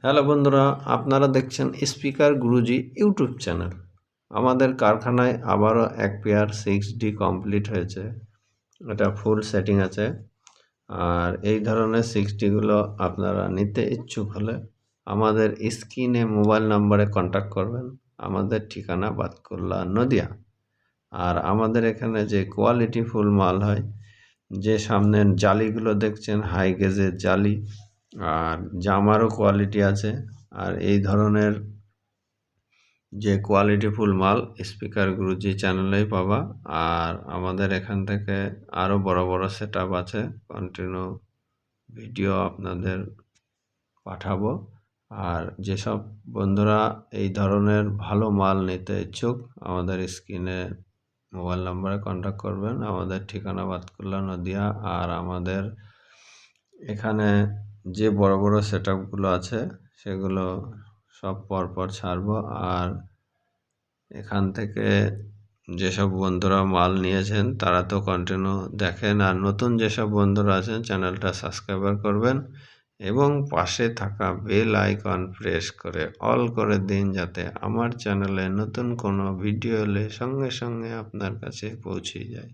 Hello বন্ধুরা, আপনারা দেখছেন স্পিকার গুরুজি ইউটিউব চ্যানেল। আমাদের কারখানায় আবারও এক পেয়ার 6D কমপ্লিট হয়েছে। এটা ফুল সেটিং আছে। আর এই ধরনের 6Dগুলো আপনারা নিতে ইচ্ছুক হলে আমাদের স্ক্রিনে মোবাইল নাম্বারে কন্ট্যাক্ট করবেন। আমাদের ঠিকানা বাতকুল্লা, নদিয়া। আর আমাদের এখানে যে কোয়ালিটি ফুল মাল হয়, যে সামনের জালিগুলো দেখছেন হাই গেজের জালি, আর জামারও কোয়ালিটি আছে। আর এই ধরনের যে কোয়ালিটিফুল মাল স্পিকার গুরুজি চ্যানেলেই পাবা। আর আমাদের এখান থেকে আরও বড় বড় সেটআপ আছে, কন্টিনিউ ভিডিও আপনাদের পাঠাবো। আর যেসব বন্ধুরা এই ধরনের ভালো মাল নিতে ইচ্ছুক আমাদের স্ক্রিনে মোবাইল নাম্বারে কন্ট্যাক্ট করবেন। আমাদের ঠিকানা বাতকুল্লা, নদিয়া। আর আমাদের এখানে যে বড় বড় সেটআপগুলো আছে সেগুলো সব পরপর ছাড়বো। আর এখান থেকে যেসব বন্ধুরা মাল নিয়েছেন তারা তো কন্টিনিউ দেখেন, আর নতুন যেসব বন্ধুরা আছেন চ্যানেলটা সাবস্ক্রাইবার করবেন এবং পাশে থাকা বেল আইকন প্রেস করে অল করে দিন, যাতে আমার চ্যানেলে নতুন কোনো ভিডিও এলে সঙ্গে সঙ্গে আপনার কাছে পৌঁছে যায়।